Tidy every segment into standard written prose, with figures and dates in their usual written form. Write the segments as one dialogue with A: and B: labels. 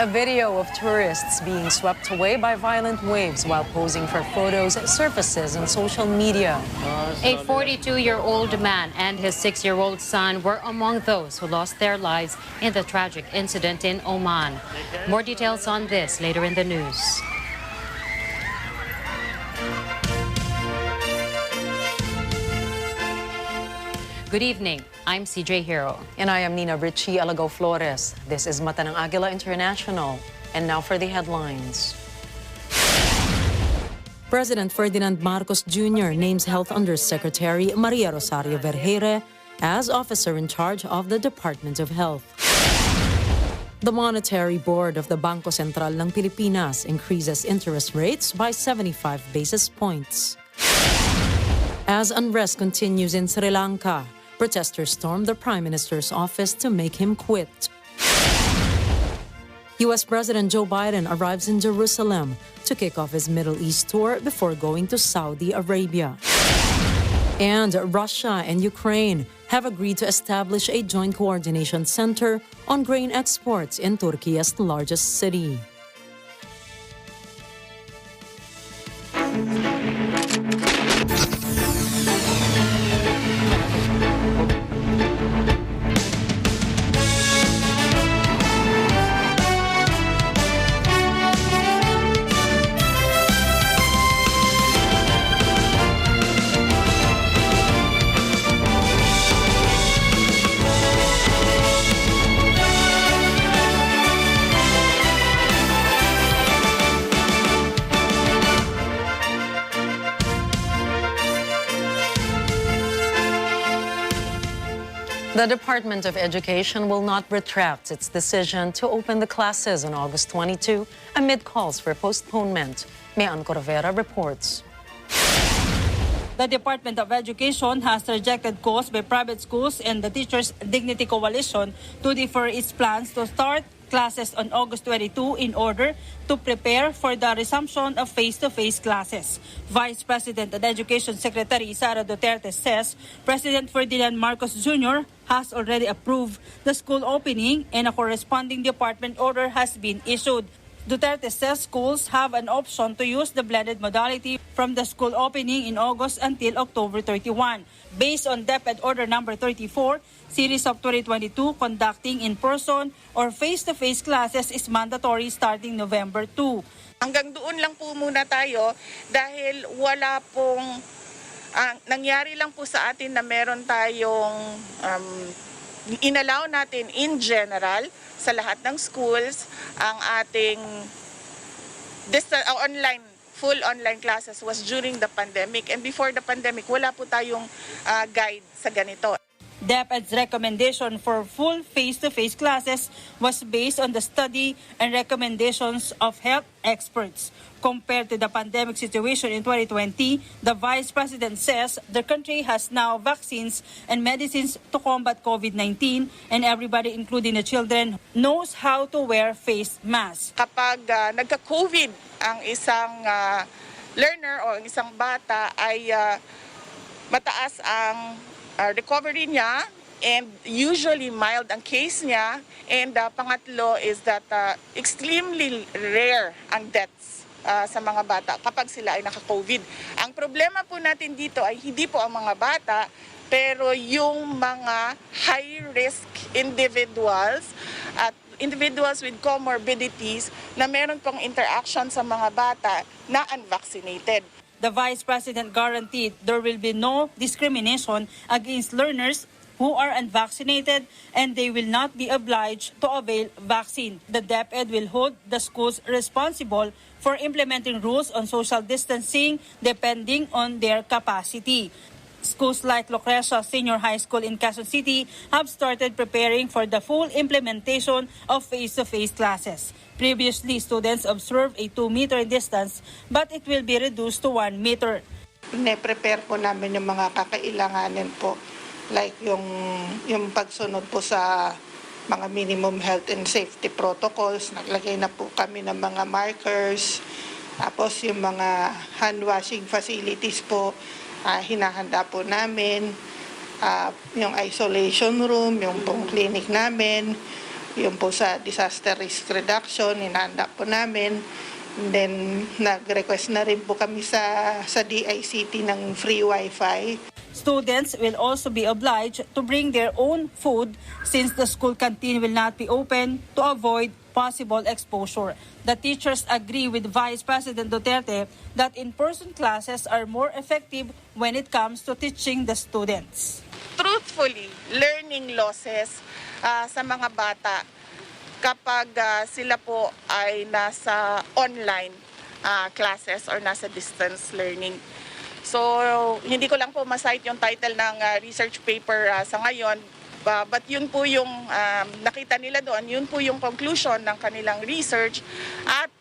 A: A video of tourists being swept away by violent waves while posing for photos surfaces on social media.
B: A 42-year-old man and his 6-year-old son were among those who lost their lives in the tragic incident in Oman. More details on this later in the news. Good evening. I'm CJ Hero.
A: And I am Nina Richie Alagao Flores. This is Mata ng Agila International. And now for the headlines. President Ferdinand Marcos Jr. names Health Undersecretary Maria Rosario Vergeire as officer in charge of the Department of Health. The Monetary Board of the Bangko Sentral ng Pilipinas increases interest rates by 75 basis points. As unrest continues in Sri Lanka, protesters stormed the Prime Minister's office to make him quit. U.S. President Joe Biden arrives in Jerusalem to kick off his Middle East tour before going to Saudi Arabia. And Russia and Ukraine have agreed to establish a joint coordination center on grain exports in Turkey's largest city. The Department of Education will not retract its decision to open the classes on August 22 amid calls for postponement. Mayan Corvera reports.
C: The Department of Education has rejected calls by private schools and the Teachers' Dignity Coalition to defer its plans to start classes on August 22 in order to prepare for the resumption of face-to-face classes. Vice President and Education Secretary Sara Duterte says President Ferdinand Marcos Jr. has already approved the school opening and a corresponding department order has been issued. Duterte says schools have an option to use the blended modality from the school opening in August until October 31. Based on DepEd Order Number 34, Series of 2022, conducting in-person or face-to-face classes is mandatory starting November 2.
D: Hanggang doon lang po muna tayo dahil wala pong nangyari lang po sa atin na meron tayong inallow natin in general sa lahat ng schools ang ating full online classes was during the pandemic, and before the pandemic wala po tayong guide sa ganito.
C: DepEd's recommendation for full face-to-face classes was based on the study and recommendations of health experts. Compared to the pandemic situation in 2020, the Vice President says the country has now vaccines and medicines to combat COVID-19, and everybody, including the children, knows how to wear face masks.
D: Kapag nagka-COVID ang isang learner o ang isang bata ay mataas ang recovery niya, and usually mild ang case niya, and pangatlo is that extremely rare ang deaths sa mga bata kapag sila ay naka-COVID. Ang problema po natin dito ay hindi po ang mga bata, pero yung mga high-risk individuals at individuals with comorbidities na meron pong interaction sa mga bata na unvaccinated.
C: The Vice President guaranteed there will be no discrimination against learners who are unvaccinated, and they will not be obliged to avail vaccine. The DepEd will hold the schools responsible for implementing rules on social distancing depending on their capacity. Schools like Lucrecia Senior High School in Quezon City have started preparing for the full implementation of face-to-face classes. Previously, students observed a 2-meter distance, but it will be reduced to 1 meter.
E: Ne-prepare po namin yung mga kakailanganin po, like yung pagsunod po sa mga minimum health and safety protocols. Naglagay na po kami ng mga markers, tapos yung mga hand washing facilities po, hinahanda po namin, yung isolation room, yung pong clinic namin, Yun po sa disaster risk reduction, inanda po namin. And then, nag-request na rin po kami sa DICT ng free Wi-Fi.
C: Students will also be obliged to bring their own food since the school canteen will not be open to avoid possible exposure. The teachers agree with Vice President Duterte that in-person classes are more effective when it comes to teaching the students.
D: Truthfully, learning losses sa mga bata kapag sila po ay nasa online classes or nasa distance learning. So, hindi ko lang po ma-cite yung title ng research paper sa ngayon, but yun po yung nakita nila doon, yun po yung conclusion ng kanilang research. At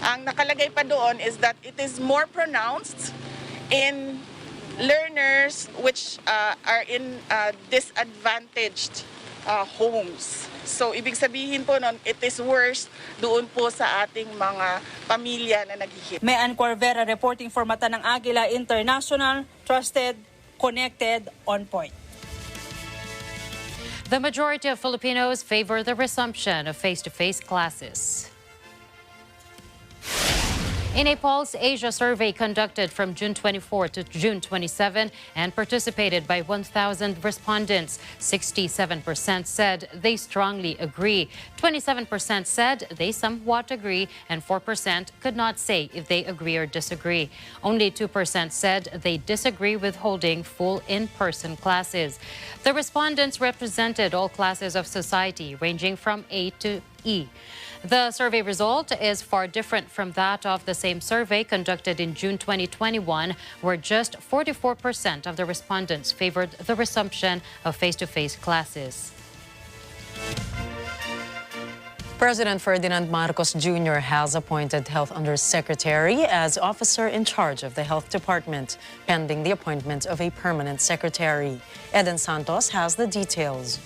D: ang nakalagay pa doon is that it is more pronounced in learners which are in disadvantaged homes. So, ibig sabihin po nun, it is worse doon po sa ating mga pamilya na naghihirap.
C: Mayan Corvera reporting for Mata ng Agila International, trusted, connected, on point.
B: The majority of Filipinos favor the resumption of face-to-face classes. In a Pulse Asia survey conducted from June 24 to June 27 and participated by 1,000 respondents, 67% said they strongly agree, 27% said they somewhat agree, and 4% could not say if they agree or disagree. Only 2% said they disagree with holding full in-person classes. The respondents represented all classes of society, ranging from A to E. The survey result is far different from that of the same survey conducted in June 2021, where just 44% of the respondents favored the resumption of face-to-face classes.
A: President Ferdinand Marcos Jr. has appointed Health Undersecretary as officer in charge of the Health Department, pending the appointment of a permanent secretary. Eden Santos has the details.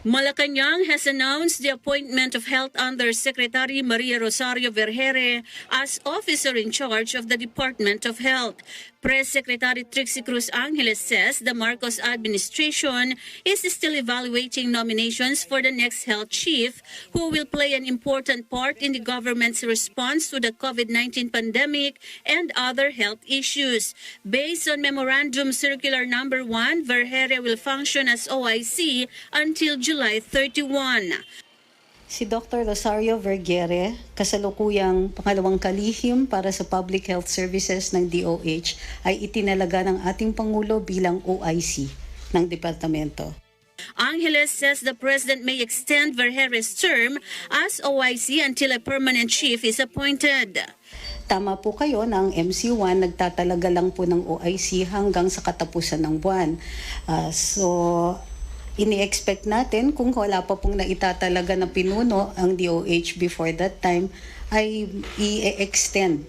F: Malacanang has announced the appointment of Health Undersecretary Maria Rosario Vergere as officer in charge of the Department of Health. Press Secretary Trixie Cruz Angeles says the Marcos administration is still evaluating nominations for the next health chief, who will play an important part in the government's response to the COVID-19 pandemic and other health issues. Based on Memorandum Circular Number 1, Vergere will function as OIC until July 31.
G: Si Dr. Rosario Vergere, kasalukuyang pangalawang kalihim para sa Public Health Services ng DOH, ay itinalaga ng ating Pangulo bilang OIC ng Departamento.
F: Angeles says the President may extend Vergere's term as OIC until a permanent chief is appointed.
G: Tama po kayo na ang MC1 nagtatalaga lang po ng OIC hanggang sa katapusan ng buwan. Ini-expect natin kung wala pa pong naitatalaga na pinuno ang DOH before that time ay i-extend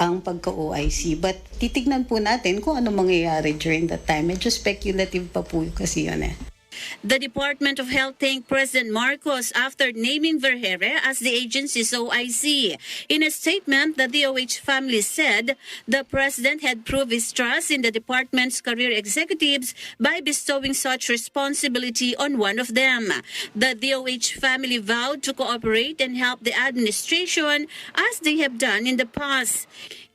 G: ang pagka-OIC. But titignan po natin kung ano mangyayari during that time. Medyo speculative pa po kasi yun eh.
F: The Department of Health thanked President Marcos after naming Vergere as the agency's OIC. In a statement, the DOH family said the President had proved his trust in the department's career executives by bestowing such responsibility on one of them. The DOH family vowed to cooperate and help the administration as they have done in the past.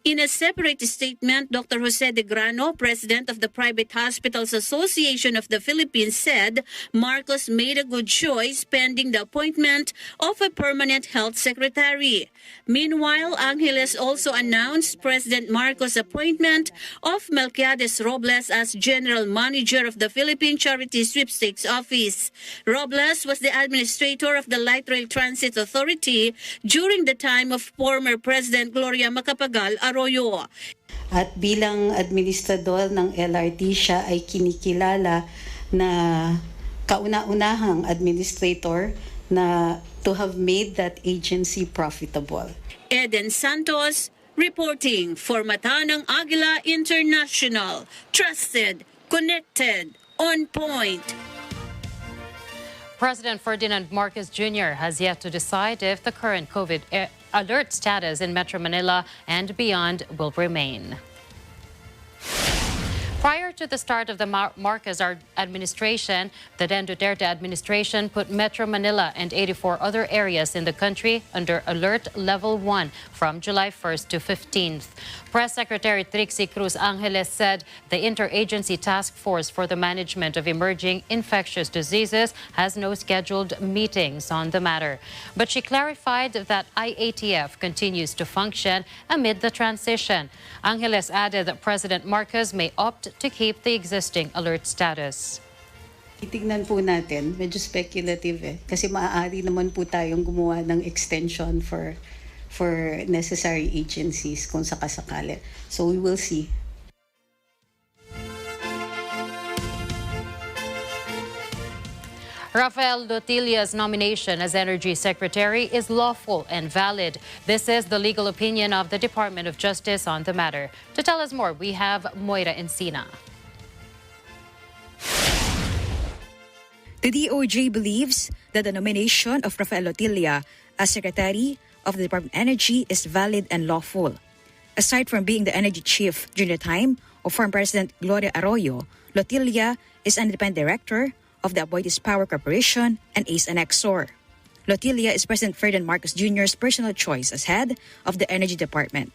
F: In a separate statement, Dr. Jose de Grano, president of the Private Hospitals Association of the Philippines, said Marcos made a good choice pending the appointment of a permanent health secretary. Meanwhile, Angeles also announced President Marcos' appointment of Melquiades Robles as general manager of the Philippine Charity Sweepstakes Office. Robles was the administrator of the Light Rail Transit Authority during the time of former President Gloria Macapagal Arroyo.
G: At bilang administrador ng LRT, siya ay kinikilala na kauna-unahang administrator na to have made that agency profitable.
F: Eden Santos reporting for Mata ng Agila International. Trusted, connected, on point.
B: President Ferdinand Marcos Jr. has yet to decide if the current COVID alert status in Metro Manila and beyond will remain. Prior to the start of the Marcos administration, the then Duterte administration put Metro Manila and 84 other areas in the country under Alert Level 1 from July 1st to 15th. Press Secretary Trixie Cruz Angeles said the Interagency Task Force for the Management of Emerging Infectious Diseases has no scheduled meetings on the matter. But she clarified that IATF continues to function amid the transition. Angeles added that President Marcos may opt to keep the existing alert status.
G: Titignan po natin, medyo speculative kasi maaari naman po tayong gumawa ng extension for necessary agencies kung sakasakali. So we will see.
B: Rafael Lotilia's nomination as Energy Secretary is lawful and valid. This is the legal opinion of the Department of Justice on the matter. To tell us more, we have Moira Encina.
H: The DOJ believes that the nomination of Rafael Lotilia as Secretary of the Department of Energy is valid and lawful. Aside from being the energy chief during the time of former President Gloria Arroyo, Lotilia is an independent director of the Aboitiz Power Corporation and ACE Annexor. Lotilia is President Ferdinand Marcos Jr.'s personal choice as head of the Energy Department.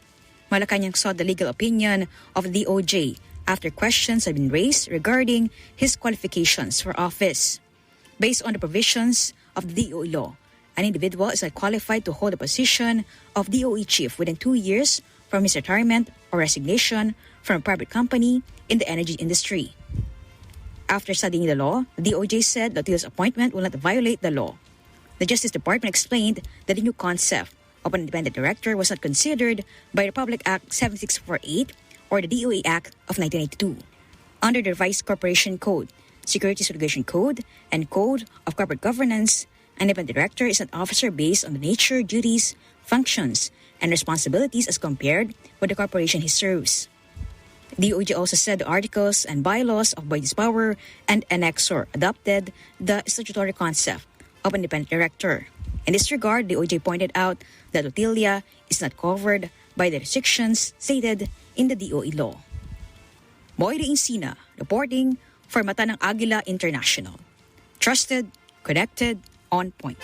H: Malacanang sought the legal opinion of the DOJ after questions had been raised regarding his qualifications for office. Based on the provisions of the DOE law, an individual is not qualified to hold the position of DOE chief within 2 years from his retirement or resignation from a private company in the energy industry. After studying the law, the DOJ said Lotilia's appointment will not violate the law. The Justice Department explained that the new concept of an independent director was not considered by Republic Act 7648 or the DOE Act of 1982. Under the revised Corporation Code, Securities Litigation Code, and Code of Corporate Governance, an independent director is an officer based on the nature, duties, functions, and responsibilities as compared with the corporation he serves. The DOJ also said the articles and bylaws of Aboitiz Power and Annexor adopted the statutory concept of an independent director. In this regard, the DOJ pointed out that Lotilia is not covered by the restrictions stated in the DOE law. Moira Encina, reporting for Mata ng Agila International. Trusted, connected, on point.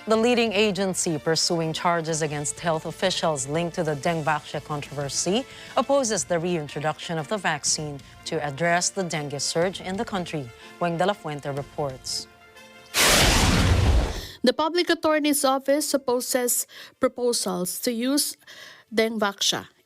A: The leading agency pursuing charges against health officials linked to the dengue controversy opposes the reintroduction of the vaccine to address the dengue surge in the country. Weng de la Fuente reports.
I: The Public Attorney's Office opposes proposals to use dengue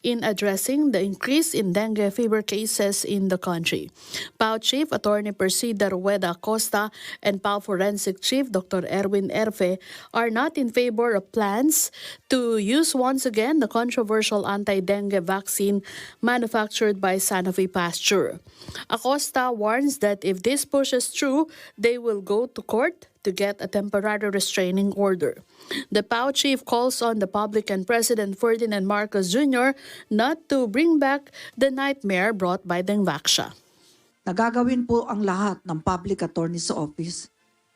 I: in addressing the increase in dengue fever cases in the country. PAO Chief Attorney Persida Rueda Acosta and PAO Forensic Chief Dr. Erwin Erfe are not in favor of plans to use once again the controversial anti-dengue vaccine manufactured by Sanofi Pasteur. Acosta warns that if this pushes through, they will go to court to get a temporary restraining order. The PAO chief calls on the public and President Ferdinand Marcos Jr. not to bring back the nightmare brought by dengue.
J: Nagagawin po ang lahat ng Public Attorney's Office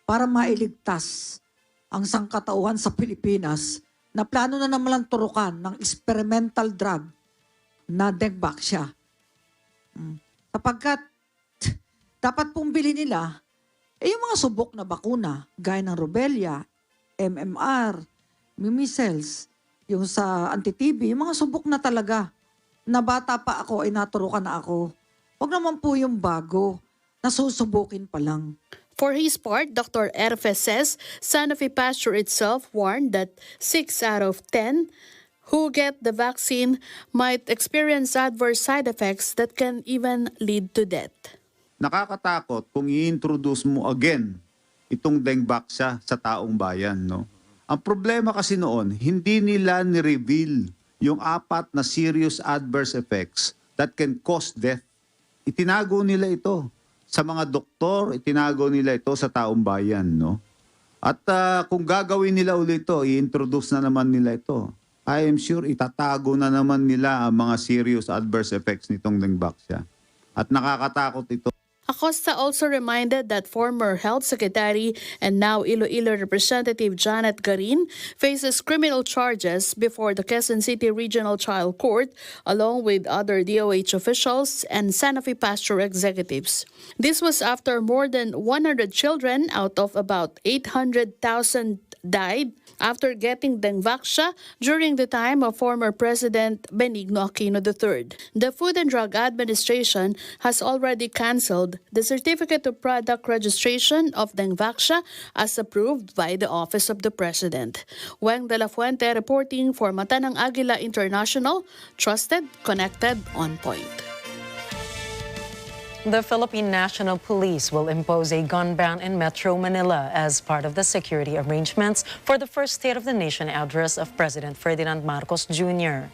J: para mailigtas ang sangkatauhan sa Pilipinas na plano na naman turukan ng experimental drug na dengue. Sapagkat dapat pong bilhin nila yung mga subok na bakuna, gaya ng rubella, MMR, measles, yung sa anti-TB, yung mga subok na talaga. Na bata pa ako ay naturukan na ako. Huwag naman po yung bago, nasusubukin pa lang.
I: For his part, Dr. Erfe says Sanofi Pasteur itself warned that 6 out of 10 who get the vaccine might experience adverse side effects that can even lead to death.
K: Nakakatakot kung i-introduce mo again itong dengue sa taong bayan, no? Ang problema kasi noon, hindi nila ni-reveal yung 4 na serious adverse effects that can cause death. Itinago nila ito sa mga doktor, itinago nila ito sa taong bayan, no? At kung gagawin nila ulit ito, i-introduce na naman nila ito. I am sure itatago na naman nila ang mga serious adverse effects nitong dengue. At nakakatakot ito.
I: Acosta also reminded that former Health Secretary and now Iloilo Representative Janet Garin faces criminal charges before the Quezon City Regional Trial Court, along with other DOH officials and Sanofi Pasture executives. This was after more than 100 children out of about 800,000 died after getting Dengvaxia during the time of former President Benigno Aquino III. The Food and Drug Administration has already canceled the Certificate of Product Registration of Dengvaxia as approved by the Office of the President. Weng de la Fuente reporting for Mata ng Agila International, trusted, connected, on point.
A: The Philippine National Police will impose a gun ban in Metro Manila as part of the security arrangements for the first State of the Nation address of President Ferdinand Marcos Jr.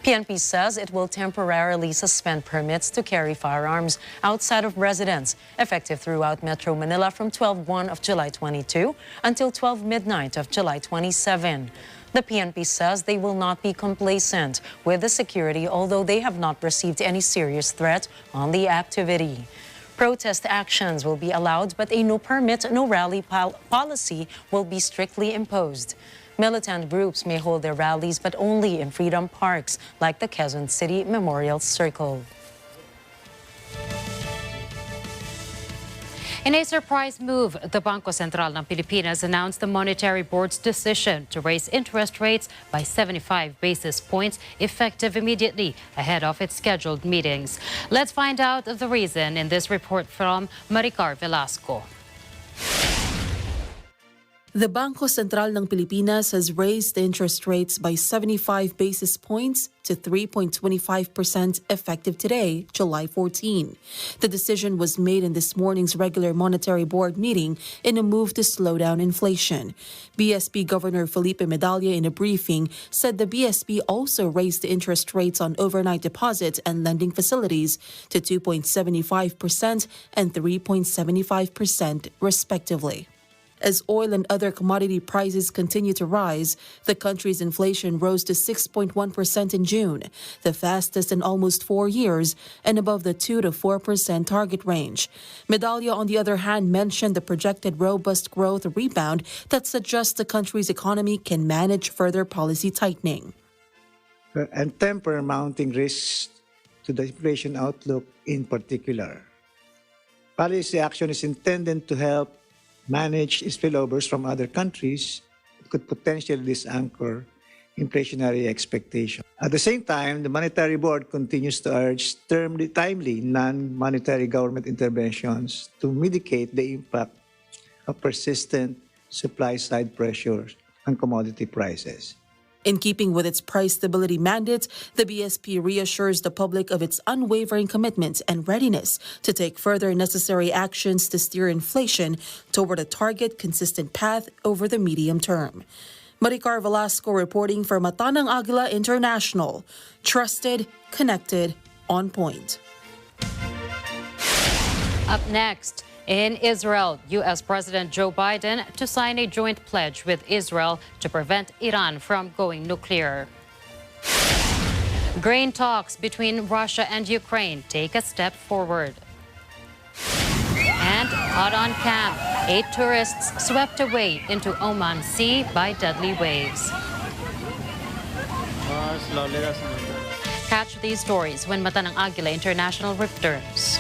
A: PNP says it will temporarily suspend permits to carry firearms outside of residence, effective throughout Metro Manila from 12:01 of July 22 until 12 midnight of July 27. The PNP says they will not be complacent with the security, although they have not received any serious threat on the activity. Protest actions will be allowed, but a no permit, no rally policy will be strictly imposed. Militant groups may hold their rallies, but only in freedom parks like the Quezon City Memorial Circle.
B: In a surprise move, the Bangko Sentral ng Pilipinas announced the Monetary Board's decision to raise interest rates by 75 basis points effective immediately ahead of its scheduled meetings. Let's find out the reason in this report from Maricar Velasco.
L: The Bangko Sentral ng Pilipinas has raised the interest rates by 75 basis points to 3.25% effective today, July 14. The decision was made in this morning's regular Monetary Board meeting in a move to slow down inflation. BSP Governor Felipe Medalla in a briefing said the BSP also raised the interest rates on overnight deposits and lending facilities to 2.75% and 3.75% respectively. As oil and other commodity prices continue to rise, the country's inflation rose to 6.1% in June, the fastest in almost 4 years and above the 2 to 4% target range. Medalla, on the other hand, mentioned the projected robust growth rebound that suggests the country's economy can manage further policy tightening.
M: And temper mounting risks to the inflation outlook in particular. Policy action is intended to help manage spillovers from other countries that could potentially disanchor inflationary expectations. At the same time, the Monetary Board continues to urge timely non-monetary government interventions to mitigate the impact of persistent supply-side pressures on commodity prices.
L: In keeping with its price stability mandate, the BSP reassures the public of its unwavering commitment and readiness to take further necessary actions to steer inflation toward a target consistent path over the medium term. Maricar Velasco reporting for Mata ng Agila International. Trusted, connected, on point.
B: Up next, in Israel, U.S. President Joe Biden to sign a joint pledge with Israel to prevent Iran from going nuclear. Grain talks between Russia and Ukraine take a step forward. And hot on camp, 8 tourists swept away into Oman Sea by deadly waves. Catch these stories when Mata ng Agila International returns.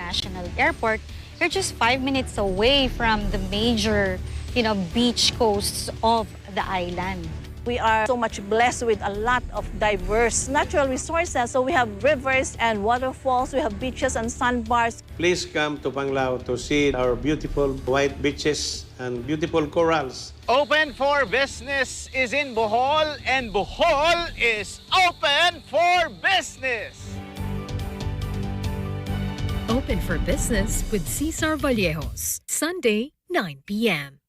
N: International Airport, you're just 5 minutes away from the major, beach coasts of the island.
O: We are so much blessed with a lot of diverse natural resources. So we have rivers and waterfalls, we have beaches and sandbars.
P: Please come to Panglao to see our beautiful white beaches and beautiful corals.
Q: Open for business is in Bohol, and Bohol is open for business.
R: Open for Business with Cesar Vallejos, Sunday, 9 p.m.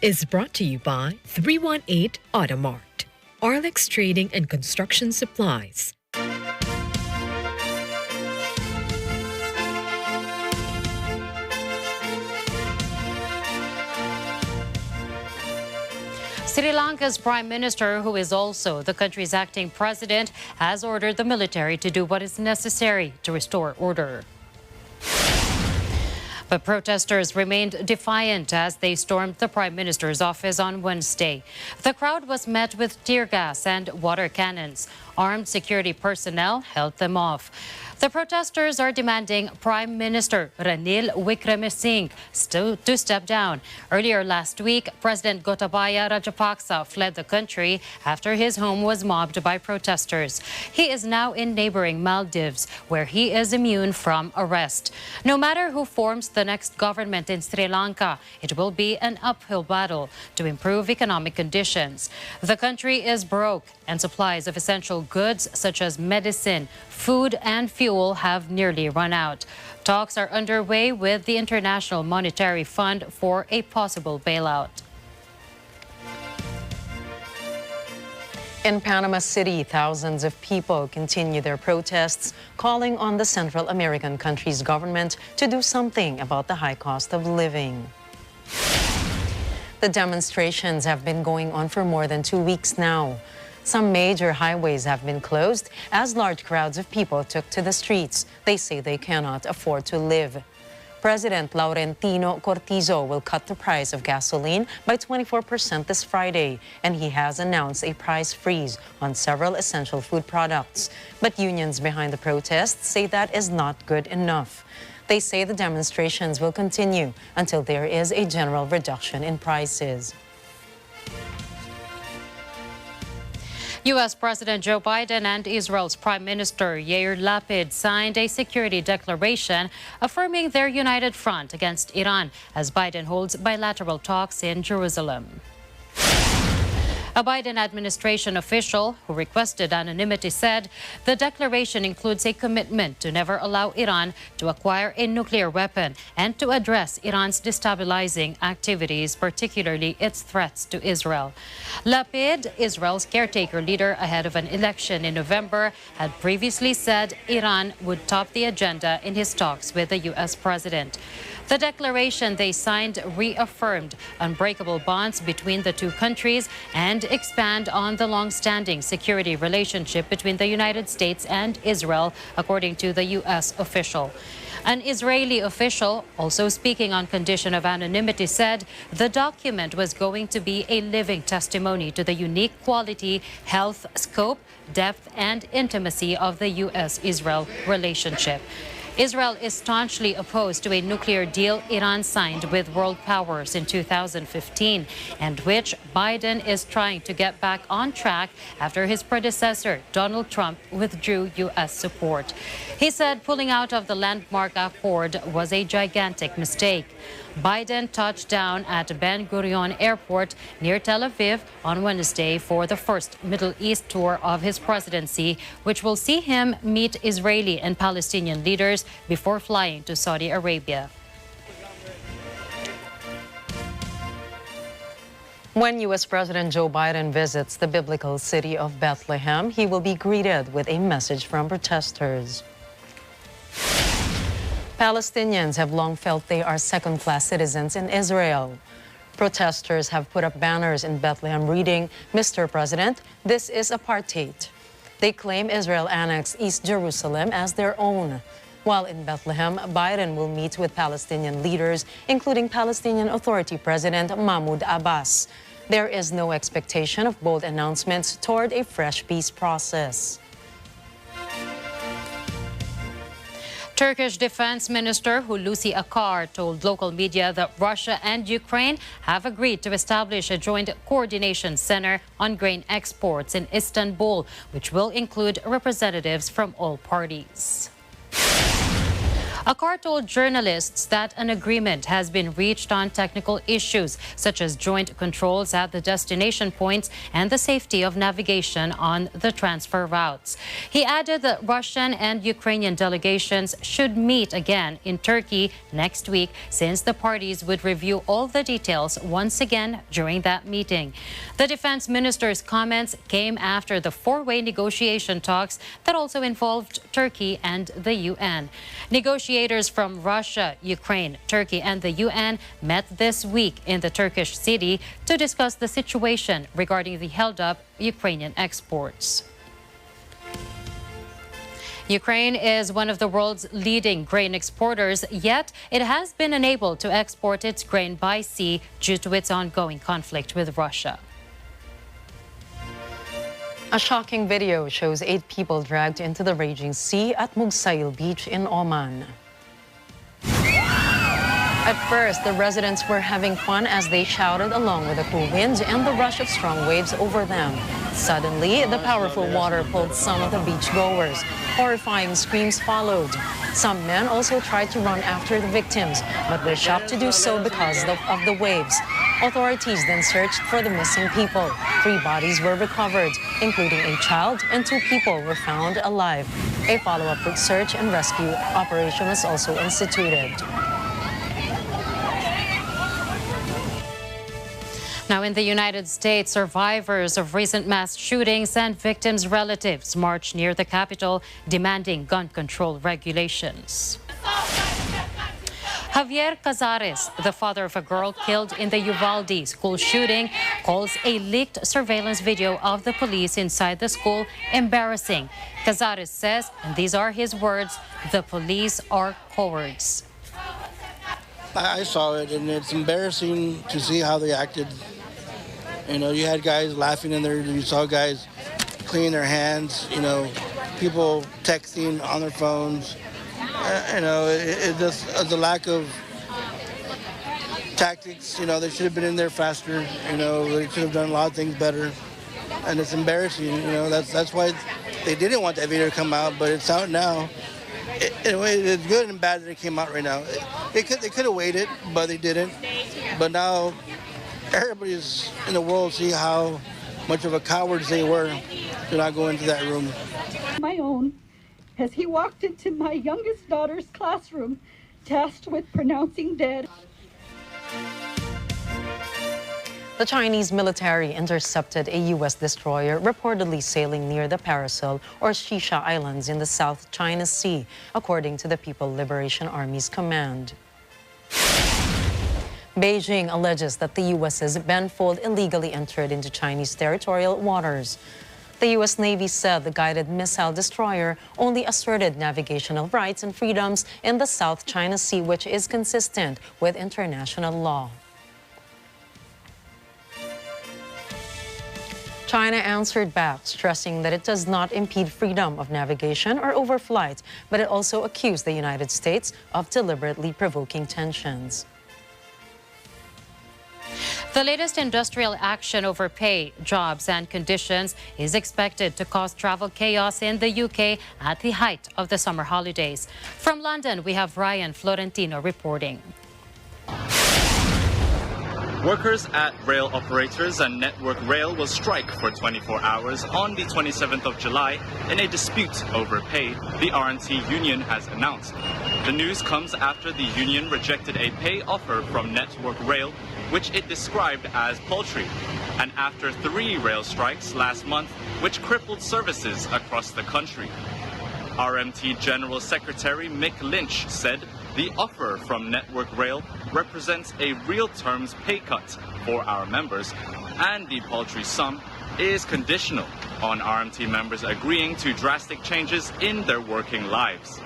R: Is brought to you by 318 Automart, Arlex Trading and Construction Supplies.
B: Sri Lanka's Prime Minister, who is also the country's acting president, has ordered the military to do what is necessary to restore order. But protesters remained defiant as they stormed the Prime Minister's office on Wednesday. The crowd was met with tear gas and water cannons. Armed security personnel held them off. The protesters are demanding Prime Minister Ranil Wickremesinghe to step down. Earlier last week, President Gotabaya Rajapaksa fled the country after his home was mobbed by protesters. He is now in neighboring Maldives, where he is immune from arrest. No matter who forms the next government in Sri Lanka, it will be an uphill battle to improve economic conditions. The country is broke, and supplies of essential goods such as medicine, food, and fuel have nearly run out. Talks are underway with the International Monetary Fund for a possible bailout.
S: In Panama City, thousands of people continue their protests, calling on the Central American country's government to do something about the high cost of living. The demonstrations have been going on for more than 2 weeks now. Some major highways have been closed as large crowds of people took to the streets. They say they cannot afford to live. President Laurentino Cortizo will cut the price of gasoline by 24% this Friday, and he has announced a price freeze on several essential food products. But unions behind the protests say that is not good enough. They say the demonstrations will continue until there is a general reduction in prices.
B: U.S. President Joe Biden and Israel's Prime Minister Yair Lapid signed a security declaration affirming their united front against Iran as Biden holds bilateral talks in Jerusalem. A Biden administration official who requested anonymity said the declaration includes a commitment to never allow Iran to acquire a nuclear weapon and to address Iran's destabilizing activities, particularly its threats to Israel. Lapid, Israel's caretaker leader ahead of an election in November, had previously said Iran would top the agenda in his talks with the U.S. president. The declaration they signed reaffirmed unbreakable bonds between the two countries and expand on the long-standing security relationship between the United States and Israel, according to the U.S. official. An Israeli official, also speaking on condition of anonymity, said the document was going to be a living testimony to the unique quality, health, scope, depth, and intimacy of the U.S.-Israel relationship. Israel is staunchly opposed to a nuclear deal Iran signed with world powers in 2015, and which Biden is trying to get back on track after his predecessor, Donald Trump, withdrew U.S. support. He said pulling out of the landmark accord was a gigantic mistake. Biden touched down at Ben Gurion Airport near Tel Aviv on Wednesday for the first Middle East tour of his presidency, which will see him meet Israeli and Palestinian leaders before flying to Saudi Arabia.
S: When U.S. President Joe Biden visits the biblical city of Bethlehem, he will be greeted with a message from protesters. Palestinians have long felt they are second-class citizens in Israel. Protesters have put up banners in Bethlehem reading, "Mr. President, this is apartheid." They claim Israel annexed East Jerusalem as their own. While in Bethlehem, Biden will meet with Palestinian leaders, including Palestinian Authority President Mahmoud Abbas. There is no expectation of bold announcements toward a fresh peace process.
B: Turkish Defense Minister Hulusi Akar told local media that Russia and Ukraine have agreed to establish a joint coordination center on grain exports in Istanbul, which will include representatives from all parties. Akar told journalists that an agreement has been reached on technical issues, such as joint controls at the destination points and the safety of navigation on the transfer routes. He added that Russian and Ukrainian delegations should meet again in Turkey next week, since the parties would review all the details once again during that meeting. The defense minister's comments came after the four-way negotiation talks that also involved Turkey and the UN. Negotiators from Russia, Ukraine, Turkey, and the UN met this week in the Turkish city to discuss the situation regarding the held-up Ukrainian exports. Ukraine is one of the world's leading grain exporters, yet it has been unable to export its grain by sea due to its ongoing conflict with Russia.
S: A shocking video shows 8 people dragged into the raging sea at Mugsail Beach in Oman. At first, the residents were having fun as they shouted along with the cool winds and the rush of strong waves over them. Suddenly, the powerful water pulled some of the beachgoers. Horrifying screams followed. Some men also tried to run after the victims, but were shocked to do so because of the waves. Authorities then searched for the missing people. 3 bodies were recovered, including a child, and 2 people were found alive. A follow-up search and rescue operation was also instituted.
B: Now, in the United States, survivors of recent mass shootings and victims' relatives marched near the Capitol demanding gun control regulations. Javier Cazares, the father of a girl killed in the Uvalde school shooting, calls a leaked surveillance video of the police inside the school embarrassing. Cazares says, and these are his words, the police are cowards.
T: I saw it, and it's embarrassing to see how they acted. You know, you had guys laughing in there, you saw guys cleaning their hands, you know, people texting on their phones. You know, it just the lack of tactics. You know, they should have been in there faster. You know, they should have done a lot of things better. And it's embarrassing. You know, that's why they didn't want that video to come out, but it's out now. In a way, it's good and bad that it came out right now. They could have waited, but they didn't. But now everybody's in the world see how much of a cowards they were to not go into that room.
U: My own, as he walked into my youngest daughter's classroom, tasked with pronouncing dead.
S: The Chinese military intercepted a U.S. destroyer reportedly sailing near the Paracel or Shisha Islands in the South China Sea, according to the People Liberation Army's command. Beijing alleges that the U.S.'s Benfold illegally entered into Chinese territorial waters. The U.S. Navy said the guided missile destroyer only asserted navigational rights and freedoms in the South China Sea, which is consistent with international law. China answered back, stressing that it does not impede freedom of navigation or overflight, but it also accused the United States of deliberately provoking tensions.
B: The latest industrial action over pay, jobs, and conditions is expected to cause travel chaos in the UK at the height of the summer holidays. From London, we have Ryan Florentino reporting.
V: Workers at rail operators and Network Rail will strike for 24 hours on the 27th of July in a dispute over pay, the RNT union has announced. The news comes after the union rejected a pay offer from Network Rail, which it described as paltry, and after 3 rail strikes last month, which crippled services across the country. RMT General Secretary Mick Lynch said the offer from Network Rail represents a real terms pay cut for our members, and the paltry sum is conditional. on RMT members agreeing to drastic changes in their working lives.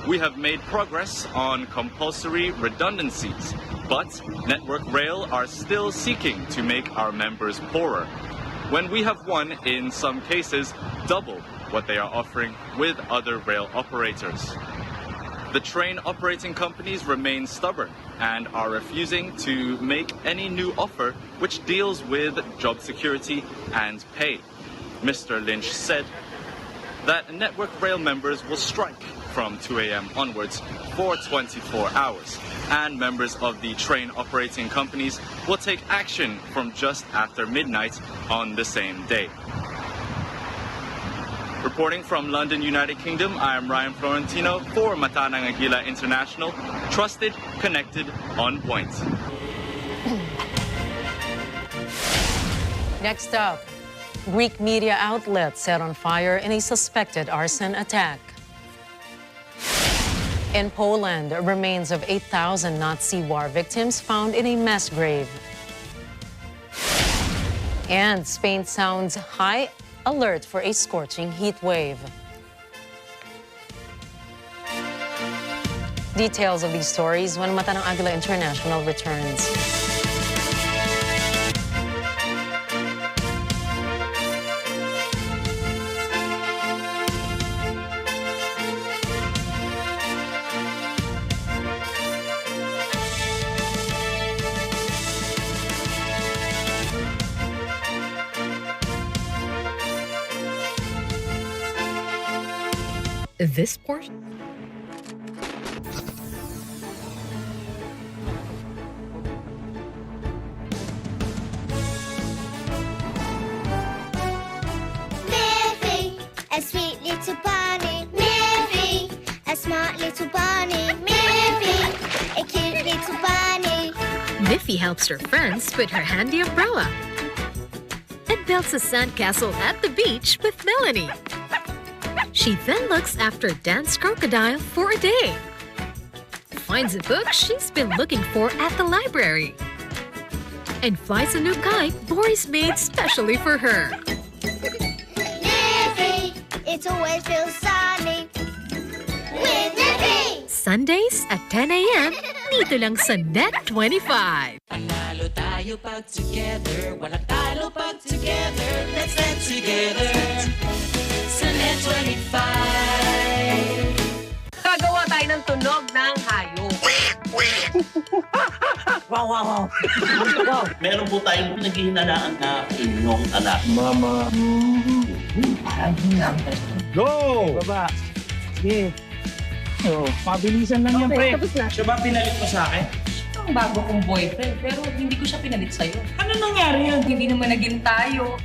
V: We have made progress on compulsory redundancies, but Network Rail are still seeking to make our members poorer, when we have won, in some cases, double what they are offering with other rail operators. The train operating companies remain stubborn and are refusing to make any new offer which deals with job security and pay. Mr. Lynch said that Network Rail members will strike from 2 a.m. onwards for 24 hours, and members of the train operating companies will take action from just after midnight on the same day. Reporting from London, United Kingdom, I am Ryan Florentino for Mata ng Agila International. Trusted, connected, on point.
S: Next up, Greek media outlet set on fire in a suspected arson attack. In Poland, remains of 8,000 Nazi war victims found in a mass grave. And Spain sounds high alert for a scorching heat wave. Details of these stories when Mata ng Agila International returns.
R: This portion.
D: Miffy, a sweet little bunny. Miffy, a smart little bunny. Miffy, a cute little bunny.
R: Miffy helps her friends with her handy umbrella and builds a sandcastle at the beach with Melanie. She then looks after Dan's crocodile for a day, finds a book she's been looking for at the library, and flies a new kite Boris made specially for her.
D: Miffy, it always feels sunny with Miffy.
R: Sundays at 10 a.m. dito lang sa Net 25.
E: Panalo tayo pag together, walang talo pag together. Let's stand together sa Net 25.
W: Gagawa tayo ng tunog ng hayop.
E: Wow, wow, wow. Wow. Meron po tayong naghihinalaan na inyong anak. Mama.
X: Go! Baba. Sige. So, mabilisan lang yan, pre.
W: Tapos na.
X: Siya ba pinalit mo sa akin?
W: Ang bago kong boyfriend, pero hindi ko siya pinalit sa'yo.
X: Ano nangyari yan?
W: Hindi naman naging tayo.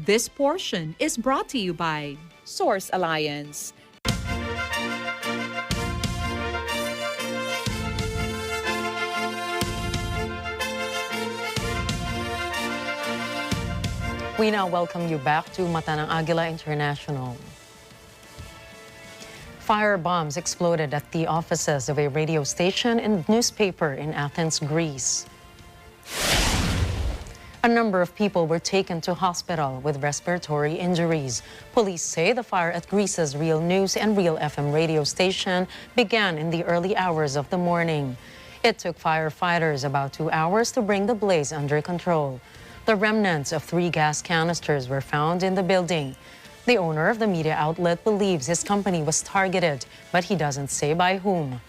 Y: This portion is brought to you by Source Alliance.
S: We now welcome you back to Mata ng Agila International. Fire bombs exploded at the offices of a radio station and newspaper in Athens, Greece. A number of people were taken to hospital with respiratory injuries. Police say the fire at Greece's Real News and Real FM radio station began in the early hours of the morning. It took firefighters about 2 hours to bring the blaze under control. The remnants of 3 gas canisters were found in the building. The owner of the media outlet believes his company was targeted, but he doesn't say by whom.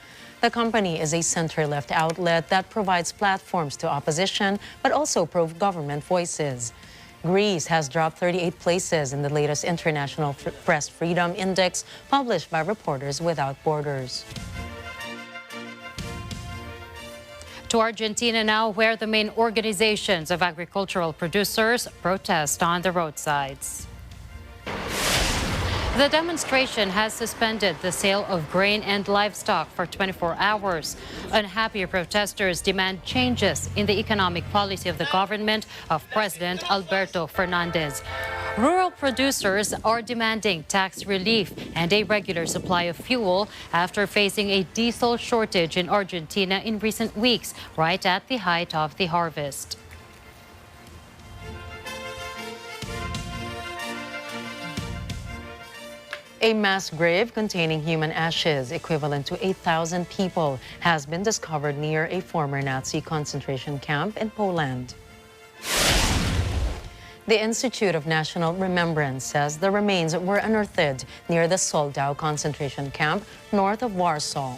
S: The company is a center-left outlet that provides platforms to opposition, but also pro-government voices. Greece has dropped 38 places in the latest International Press Freedom Index published by Reporters Without Borders.
B: To Argentina now, where the main organizations of agricultural producers protest on the roadsides. The demonstration has suspended the sale of grain and livestock for 24 hours. Unhappy protesters demand changes in the economic policy of the government of President Alberto Fernandez. Rural producers are demanding tax relief and a regular supply of fuel after facing a diesel shortage in Argentina in recent weeks, right at the height of the harvest.
S: A mass grave containing human ashes equivalent to 8,000 people has been discovered near a former Nazi concentration camp in Poland. The Institute of National Remembrance says the remains were unearthed near the Soldau concentration camp north of Warsaw.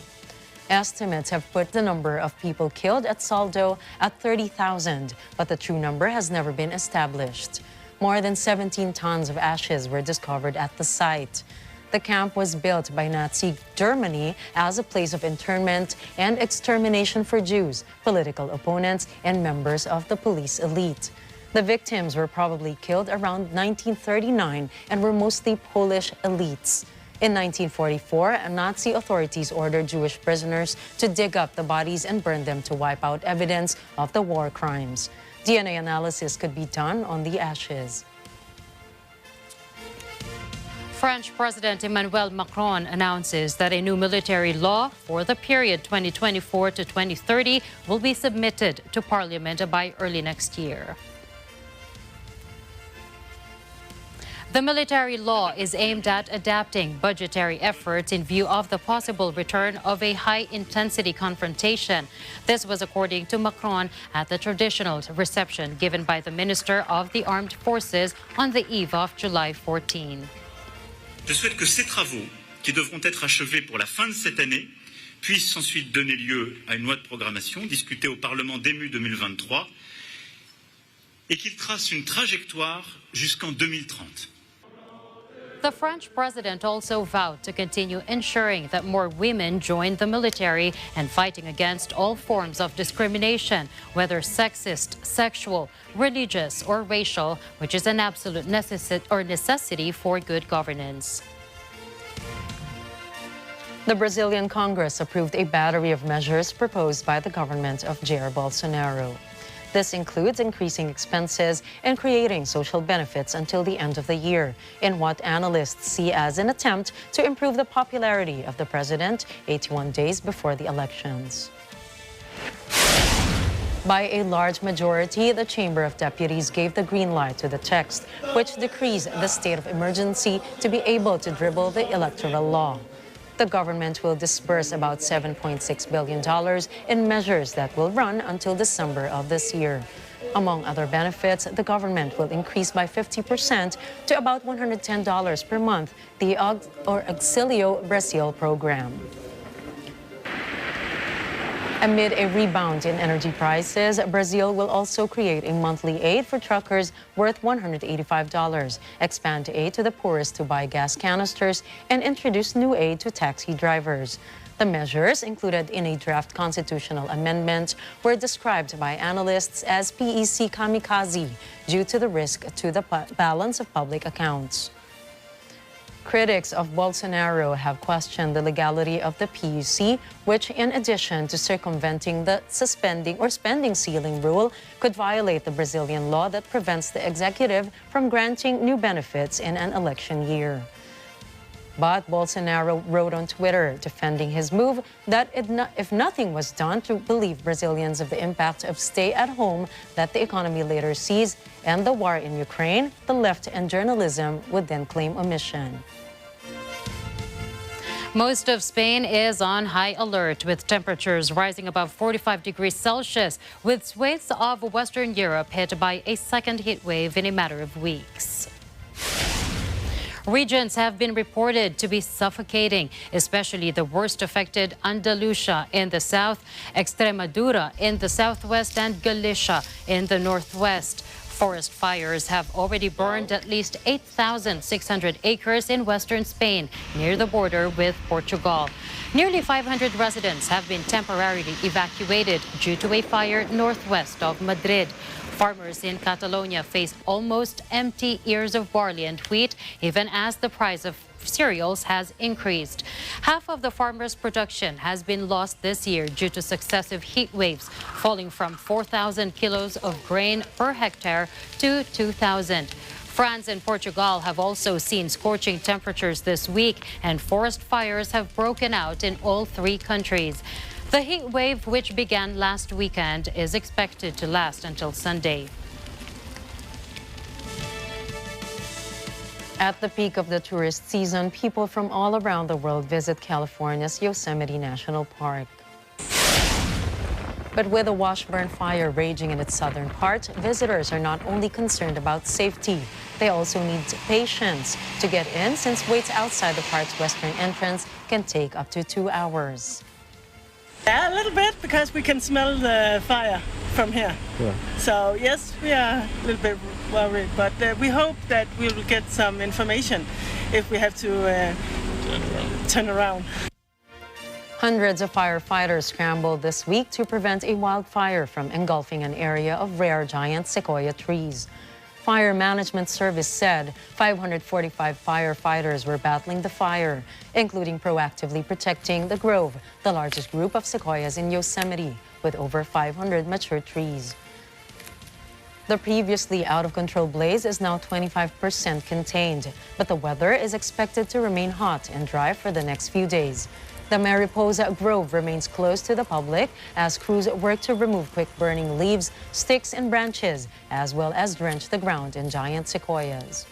S: Estimates have put the number of people killed at Soldau at 30,000, but the true number has never been established. More than 17 tons of ashes were discovered at the site. The camp was built by Nazi Germany as a place of internment and extermination for Jews, political opponents, and members of the police elite. The victims were probably killed around 1939 and were mostly Polish elites. In 1944, Nazi authorities ordered Jewish prisoners to dig up the bodies and burn them to wipe out evidence of the war crimes. DNA analysis could be done on the ashes.
B: French President Emmanuel Macron announces that a new military law for the period 2024 to 2030 will be submitted to Parliament by early next year. The military law is aimed at adapting budgetary efforts in view of the possible return of a high-intensity confrontation. This was according to Macron at the traditional reception given by the Minister of the Armed Forces on the eve of July 14.
C: Je souhaite que ces travaux, qui devront être achevés pour la fin de cette année, puissent ensuite donner lieu à une loi de programmation discutée au Parlement début 2023 et qu'ils tracent une trajectoire jusqu'en 2030.
B: The French president also vowed to continue ensuring that more women join the military and fighting against all forms of discrimination, whether sexist, sexual, religious, or racial, which is an absolute necessity for good governance.
S: The Brazilian Congress approved a battery of measures proposed by the government of Jair Bolsonaro. This includes increasing expenses and creating social benefits until the end of the year, in what analysts see as an attempt to improve the popularity of the president 81 days before the elections. By a large majority, the Chamber of Deputies gave the green light to the text, which decrees the state of emergency to be able to dribble the electoral law. The government will disburse about $7.6 billion in measures that will run until December of this year. Among other benefits, the government will increase by 50% to about $110 per month the Auxílio Brasil program. Amid a rebound in energy prices, Brazil will also create a monthly aid for truckers worth $185, expand aid to the poorest to buy gas canisters, and introduce new aid to taxi drivers. The measures, included in a draft constitutional amendment, were described by analysts as PEC kamikaze due to the risk to the balance of public accounts. Critics of Bolsonaro have questioned the legality of the PUC, which, in addition to circumventing the spending ceiling rule, could violate the Brazilian law that prevents the executive from granting new benefits in an election year. But Bolsonaro wrote on Twitter, defending his move, that if nothing was done to relieve Brazilians of the impact of stay-at-home that the economy later sees and the war in Ukraine, the left and journalism would then claim omission.
B: Most of Spain is on high alert, with temperatures rising above 45 degrees Celsius, with swathes of Western Europe hit by a second heat wave in a matter of weeks. Regions have been reported to be suffocating, especially the worst affected Andalusia in the south, Extremadura in the southwest, and Galicia in the northwest. Forest fires have already burned at least 8,600 acres in western Spain, near the border with Portugal. Nearly 500 residents have been temporarily evacuated due to a fire northwest of Madrid. Farmers in Catalonia face almost empty ears of barley and wheat, even as the price of cereals has increased. Half of the farmers' production has been lost this year due to successive heat waves, falling from 4,000 kilos of grain per hectare to 2,000. France and Portugal have also seen scorching temperatures this week, and forest fires have broken out in all three countries. The heat wave, which began last weekend, is expected to last until Sunday. At the peak of the tourist season, people from all around the world visit California's Yosemite National Park. But with a Washburn fire raging in its southern part, visitors are not only concerned about safety, they also need patience to get in, since waits outside the park's western entrance can take up to 2 hours.
F: Yeah, a little bit, because we can smell the fire from here. Yeah. So yes, we are a little bit worried, but we hope that we will get some information if we have to turn around.
B: Hundreds of firefighters scrambled this week to prevent a wildfire from engulfing an area of rare giant sequoia trees. Fire Management Service said 545 firefighters were battling the fire, including proactively protecting the grove, the largest group of sequoias in Yosemite, with over 500 mature trees. The previously out-of-control blaze is now 25% contained, but the weather is expected to remain hot and dry for the next few days. The Mariposa Grove remains closed to the public as crews work to remove quick-burning leaves, sticks, and branches, as well as drench the ground in giant sequoias.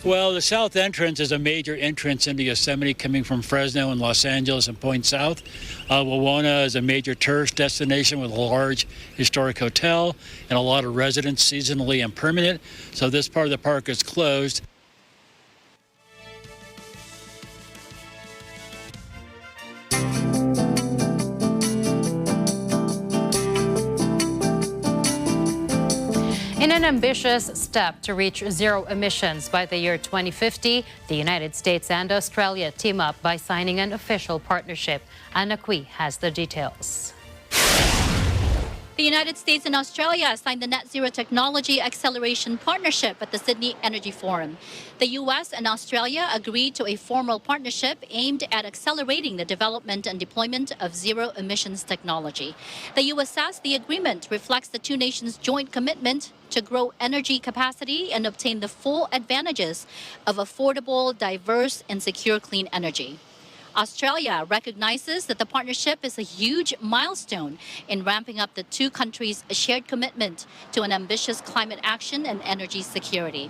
G: Well, the south entrance is a major entrance into Yosemite coming from Fresno and Los Angeles and Point South. Wawona is a major tourist destination with a large historic hotel and a lot of residents, seasonally and permanent. So this part of the park is closed.
B: In an ambitious step to reach zero emissions by the year 2050, the United States and Australia team up by signing an official partnership. Anna Cui has the details.
H: The United States and Australia signed the Net Zero Technology Acceleration Partnership at the Sydney Energy Forum. The U.S. and Australia agreed to a formal partnership aimed at accelerating the development and deployment of zero emissions technology. The U.S. says the agreement reflects the two nations' joint commitment to grow energy capacity and obtain the full advantages of affordable, diverse, and secure clean energy. Australia recognizes that the partnership is a huge milestone in ramping up the two countries' shared commitment to an ambitious climate action and energy security.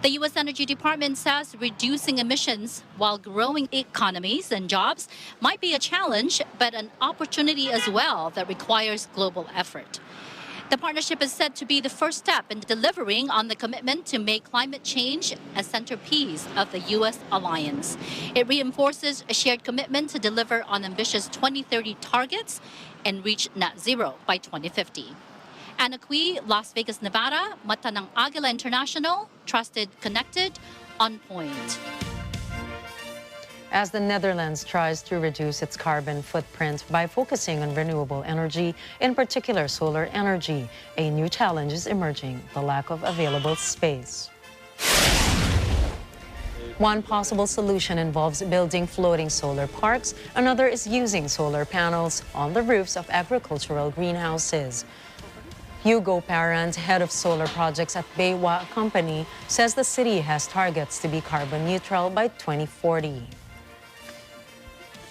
H: The U.S. Energy Department says reducing emissions while growing economies and jobs might be a challenge, but an opportunity as well that requires global effort. The partnership is said to be the first step in delivering on the commitment to make climate change a centerpiece of the U.S. alliance. It reinforces a shared commitment to deliver on ambitious 2030 targets and reach net zero by 2050. Anna Cui, Las Vegas, Nevada, Mata ng Agila International, trusted, connected, on point.
B: As the Netherlands tries to reduce its carbon footprint by focusing on renewable energy, in particular solar energy, a new challenge is emerging: the lack of available space. One possible solution involves building floating solar parks. Another is using solar panels on the roofs of agricultural greenhouses. Hugo Parent, head of solar projects at Baywa Company, says the city has targets to be carbon neutral by 2040.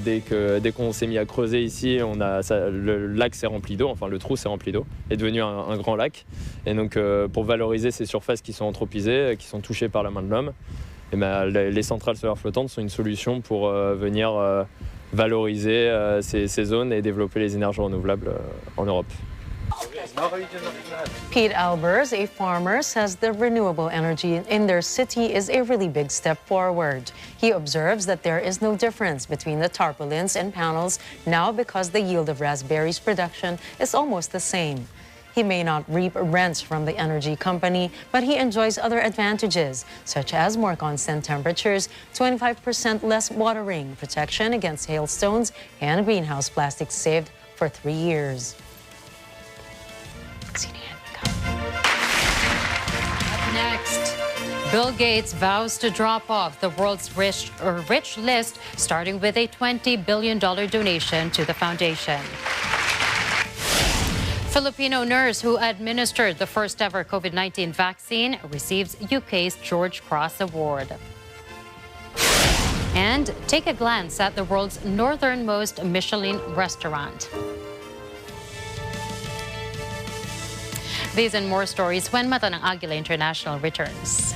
J: Dès qu'on s'est mis à creuser ici, le lac s'est rempli d'eau, enfin le trou s'est rempli d'eau, est devenu un grand lac. Et donc pour valoriser ces surfaces qui sont anthropisées, qui sont touchées par la main de l'homme, les centrales solaires flottantes sont une solution pour venir valoriser ces zones et développer les énergies renouvelables en Europe.
B: Pete Albers, a farmer, says the renewable energy in their city is a really big step forward. He observes that there is no difference between the tarpaulins and panels now because the yield of raspberries production is almost the same. He may not reap rents from the energy company, but he enjoys other advantages, such as more constant temperatures, 25% less watering, protection against hailstones, and greenhouse plastics saved for 3 years. Next, Bill Gates vows to drop off the world's rich list, starting with a $20 billion donation to the foundation. Filipino nurse who administered the first ever COVID-19 vaccine receives UK's George Cross Award. And take a glance at the world's northernmost Michelin restaurant. These and more stories when Mata ng Agila International returns.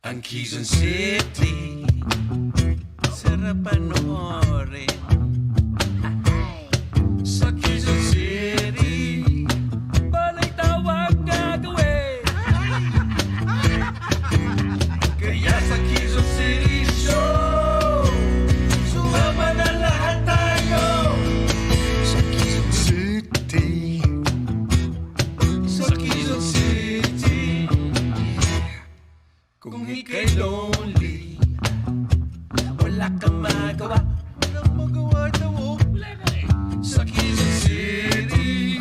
A: Ang Quezon City, sarap panoorin. Sa Quezon City, balay tawag gagawin. Kaya sa Quezon City Show, sumama na lahat tayo. Sa Quezon City, sa Quezon City. Kung ika'y lonely, wala kang magawa. Walang magawa daw, oh. Sa Quezon City,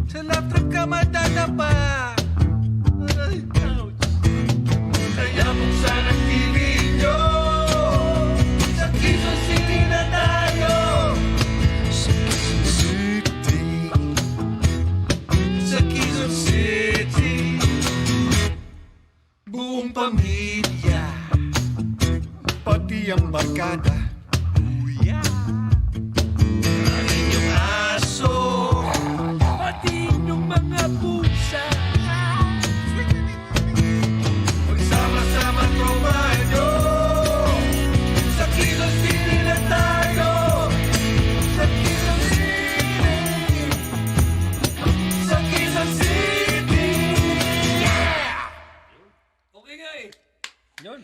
A: sa love trip ka matadapa. Kaya buksan ang TV nyo, sa Quezon City na tayo. Sa Quezon City, sa Quezon City. Buong pamilya, pati ang barkada. Kuya, ang inyong aso, pati inyong mga pusa. Magsama-sama tropa nyo, sa Quezon City na tayo. Sa Quezon City, sa Quezon City. Okay nga eh. Yun.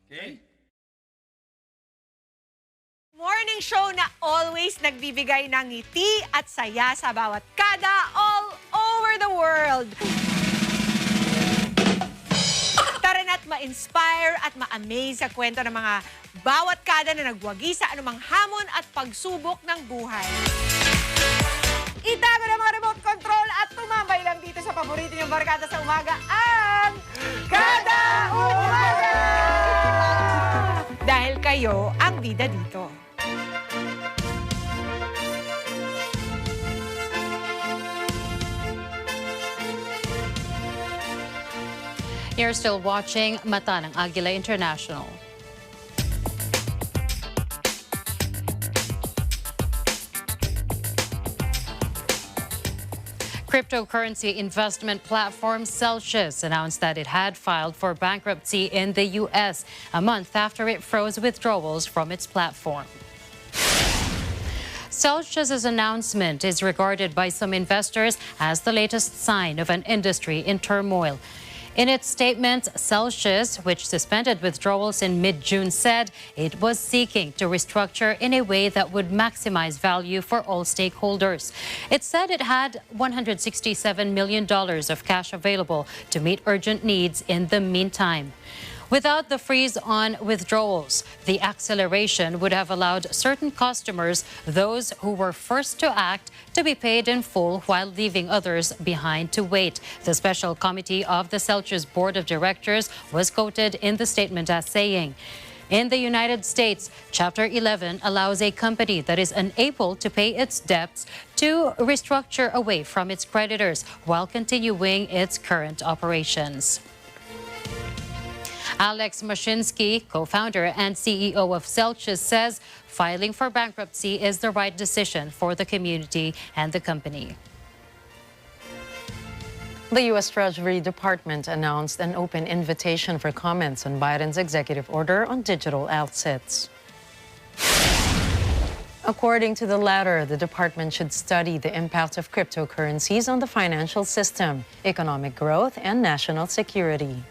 A: Okay.
I: Morning show na always nagbibigay ng ngiti at saya sa bawat kada all over the world. Tara na't ma-inspire at ma-amaze sa kwento ng mga bawat kada na nagwagi sa anumang hamon at pagsubok ng buhay. Itago na mga remote control at tumambay lang dito sa paborito niyong barkada sa umaga, ang Kada Umaga! Dahil kayo ang bida dito.
B: You're still watching Mata ng Agila International. Cryptocurrency investment platform Celsius announced that it had filed for bankruptcy in the U.S. a month after it froze withdrawals from its platform. Celsius's announcement is regarded by some investors as the latest sign of an industry in turmoil. In its statement, Celsius, which suspended withdrawals in mid-June, said it was seeking to restructure in a way that would maximize value for all stakeholders. It said it had $167 million of cash available to meet urgent needs in the meantime. Without the freeze on withdrawals, the acceleration would have allowed certain customers, those who were first to act, to be paid in full while leaving others behind to wait. The special committee of the Celsius Board of Directors was quoted in the statement as saying, "In the United States, Chapter 11 allows a company that is unable to pay its debts to restructure away from its creditors while continuing its current operations." Alex Mashinsky, co-founder and CEO of Celsius, says filing for bankruptcy is the right decision for the community and the company.
S: The U.S. Treasury Department announced an open invitation for comments on Biden's executive order on digital assets. According to the latter, the department should study the impact of cryptocurrencies on the financial system, economic growth, and national security.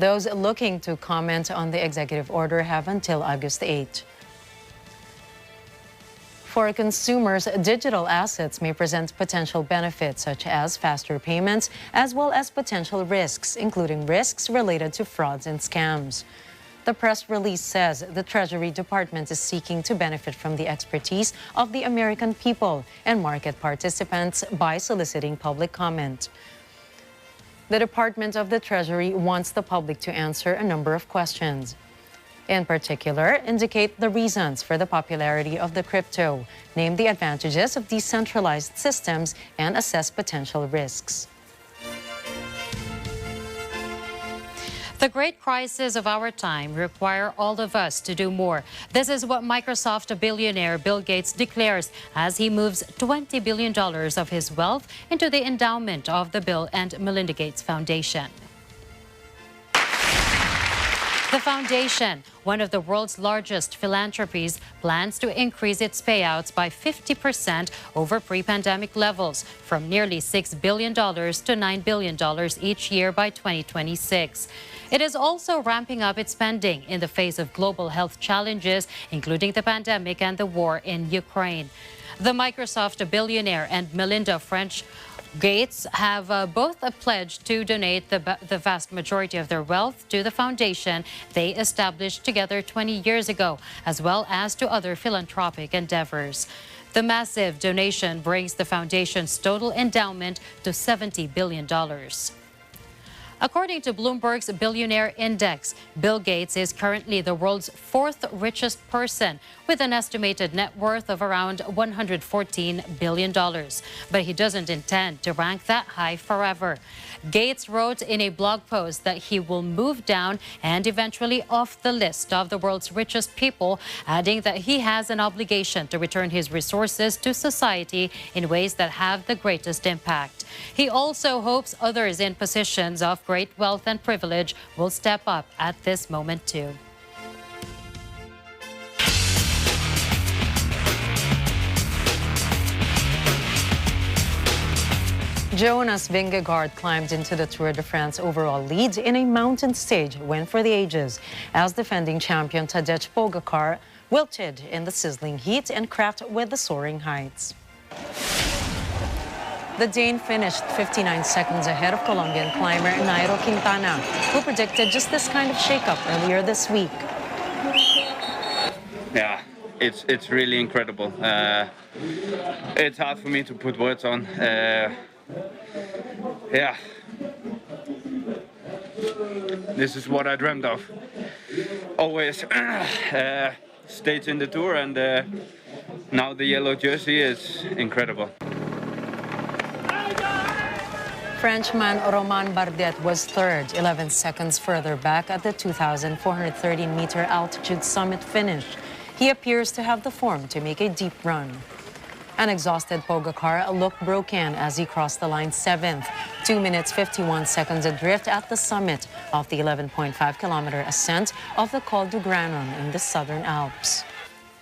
S: Those looking to comment on the executive order have until August 8. For consumers, digital assets may present potential benefits such as faster payments, as well as potential risks, including risks related to frauds and scams. The press release says the Treasury Department is seeking to benefit from the expertise of the American people and market participants by soliciting public comment. The Department of the Treasury wants the public to answer a number of questions. In particular, indicate the reasons for the popularity of the crypto, name the advantages of decentralized systems, and assess potential risks.
B: The great crises of our time require all of us to do more. This is what Microsoft billionaire Bill Gates declares as he moves $20 billion of his wealth into the endowment of the Bill and Melinda Gates Foundation. The foundation, one of the world's largest philanthropies, plans to increase its payouts by 50% over pre-pandemic levels, from nearly $6 billion to $9 billion each year by 2026. It is also ramping up its spending in the face of global health challenges, including the pandemic and the war in Ukraine. The Microsoft billionaire and Melinda French Gates have both pledged to donate the vast majority of their wealth to the foundation they established together 20 years ago, as well as to other philanthropic endeavors. The massive donation brings the foundation's total endowment to $70 billion. According to Bloomberg's Billionaire Index, Bill Gates is currently the world's fourth richest person with an estimated net worth of around $114 billion. But he doesn't intend to rank that high forever. Gates wrote in a blog post that he will move down and eventually off the list of the world's richest people, adding that he has an obligation to return his resources to society in ways that have the greatest impact. He also hopes others in positions of great wealth and privilege will step up at this moment too.
S: Jonas Vingegaard climbed into the Tour de France overall lead in a mountain stage win for the ages, as defending champion Tadej Pogačar wilted in the sizzling heat and craft with the soaring heights. The Dane finished 59 seconds ahead of Colombian climber Nairo Quintana, who predicted just this kind of shakeup earlier this week.
K: Yeah, it's really incredible. It's hard for me to put words on. Yeah, this is what I dreamt of. Always stage in the Tour, and now the yellow jersey is incredible.
S: Frenchman Romain Bardet was third, 11 seconds further back at the 2,430-meter altitude summit finish. He appears to have the form to make a deep run. An exhausted Pogačar looked broken as he crossed the line 7th, 2 minutes 51 seconds adrift at the summit of the 11.5-kilometer ascent of the Col du Granon in the Southern Alps.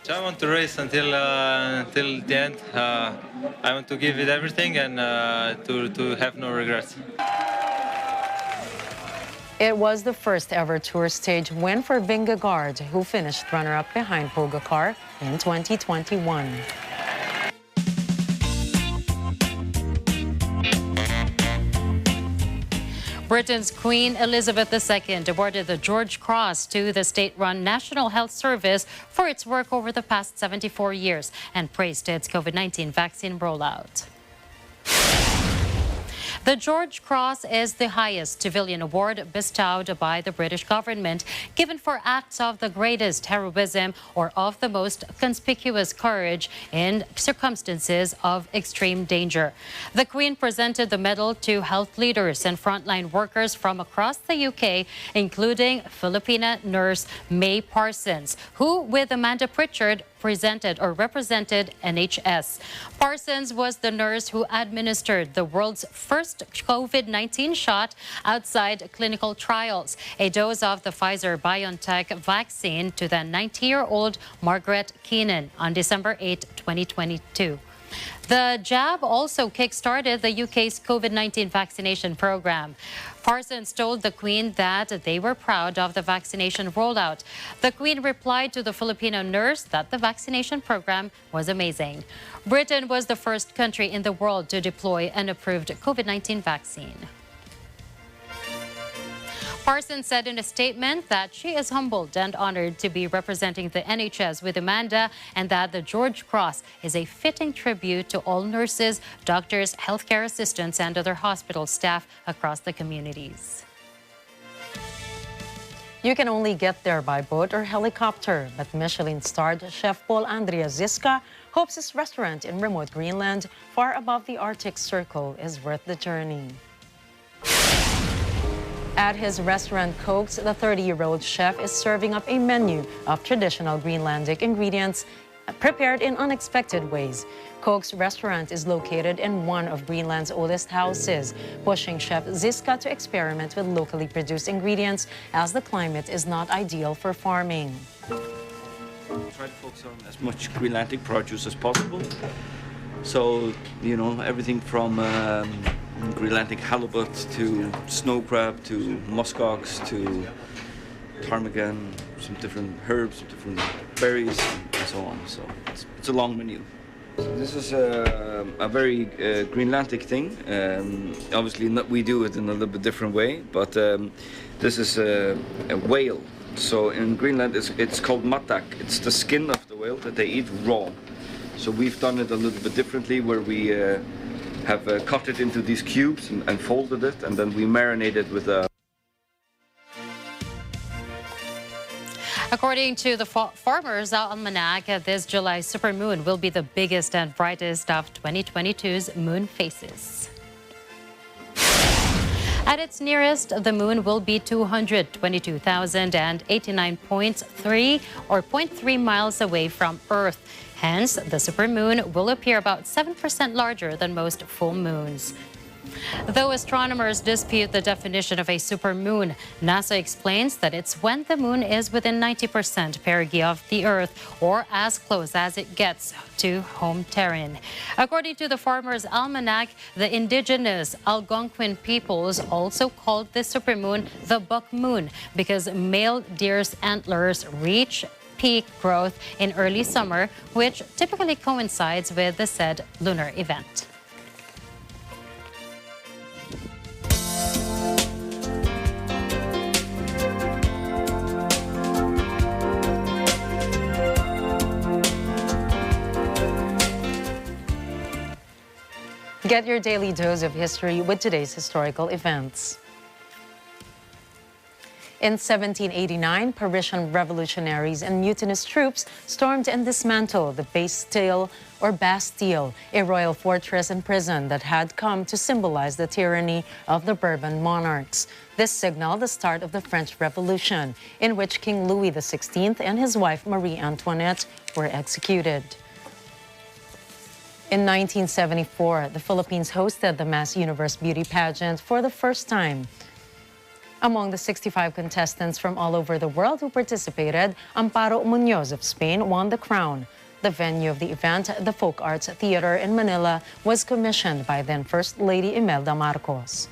L: I want to race until the end. I want to give it everything and to have no regrets.
S: It was the first ever Tour stage win for Vingegaard, who finished runner-up behind Pogačar in 2021.
B: Britain's Queen Elizabeth II awarded the George Cross to the state-run National Health Service for its work over the past 74 years and praised its COVID-19 vaccine rollout. The George Cross is the highest civilian award bestowed by the British government, given for acts of the greatest heroism or of the most conspicuous courage in circumstances of extreme danger. The Queen presented the medal to health leaders and frontline workers from across the UK, including Filipina nurse May Parsons, who, with Amanda Pritchard, represented NHS. Parsons was the nurse who administered the world's first COVID-19 shot outside clinical trials, a dose of the Pfizer-BioNTech vaccine to the 90-year-old Margaret Keenan on December 8, 2022. The jab also kick-started the UK's COVID-19 vaccination program. Parsons told the Queen that they were proud of the vaccination rollout. The Queen replied to the Filipino nurse that the vaccination program was amazing. Britain was the first country in the world to deploy an approved COVID-19 vaccine. Parsons said in a statement that she is humbled and honored to be representing the NHS with Amanda, and that the George Cross is a fitting tribute to all nurses, doctors, healthcare assistants, and other hospital staff across the communities.
S: You can only get there by boat or helicopter, but Michelin-starred chef Paul Andrea Ziska hopes his restaurant in remote Greenland, far above the Arctic Circle, is worth the journey. At his restaurant Coke's, the 30-year-old chef is serving up a menu of traditional Greenlandic ingredients prepared in unexpected ways. Coke's restaurant is located in one of Greenland's oldest houses, pushing Chef Ziska to experiment with locally produced ingredients as the climate is not ideal for farming.
M: Try to focus on as much Greenlandic produce as possible. So, you know, everything from Greenlandic halibut to snow crab to muskox to ptarmigan, some different herbs, some different berries, and so on. So it's a long menu. So this is a very Greenlandic thing. Obviously, we do it in a little bit different way, but this is a whale. So in Greenland, it's called matak. It's the skin of the whale that they eat raw. So we've done it a little bit differently, where we have cut it into these cubes and folded it, and then we marinate it with a...
B: According to the Farmer's Almanac, this July supermoon will be the biggest and brightest of 2022's moon phases. At its nearest, the moon will be 222,089.3 or 0.3 miles away from Earth. Hence, the supermoon will appear about 7% larger than most full moons. Though astronomers dispute the definition of a supermoon, NASA explains that it's when the moon is within 90% perigee of the Earth, or as close as it gets to home terrain. According to the Farmer's Almanac, the indigenous Algonquin peoples also called this supermoon the buck moon because male deer's antlers reach peak growth in early summer, which typically coincides with the said lunar event.
S: Get your daily dose of history with today's historical events. In 1789, Parisian revolutionaries and mutinous troops stormed and dismantled the Bastille, a royal fortress and prison that had come to symbolize the tyranny of the Bourbon monarchs. This signaled the start of the French Revolution, in which King Louis XVI and his wife Marie Antoinette were executed. In 1974, the Philippines hosted the Miss Universe Beauty Pageant for the first time. Among the 65 contestants from all over the world who participated, Amparo Muñoz of Spain won the crown. The venue of the event, the Folk Arts Theater in Manila, was commissioned by then First Lady Imelda Marcos.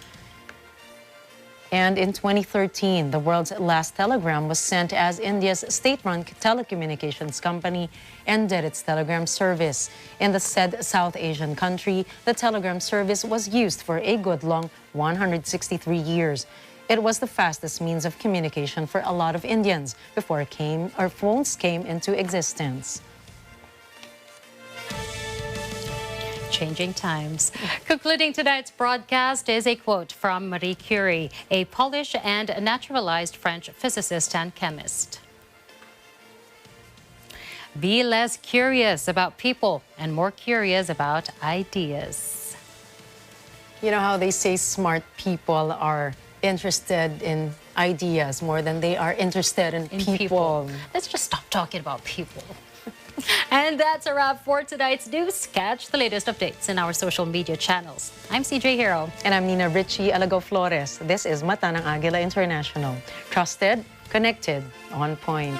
S: And in 2013, the world's last telegram was sent as India's state-run telecommunications company ended its telegram service. In the said South Asian country, the telegram service was used for a good long 163 years. It was the fastest means of communication for a lot of Indians before phones came into existence.
B: Changing times. Concluding tonight's broadcast is a quote from Marie Curie, a Polish and naturalized French physicist and chemist. Be less curious about people and more curious about ideas.
S: You know how they say smart people are interested in ideas more than they are interested in people.
B: Let's just stop talking about people. And that's a wrap for tonight's news. Catch the latest updates in our social media channels. I'm CJ Hero.
S: And I'm Nina Richie Alago Flores. This is Mata ng Agila International. Trusted, connected, on point.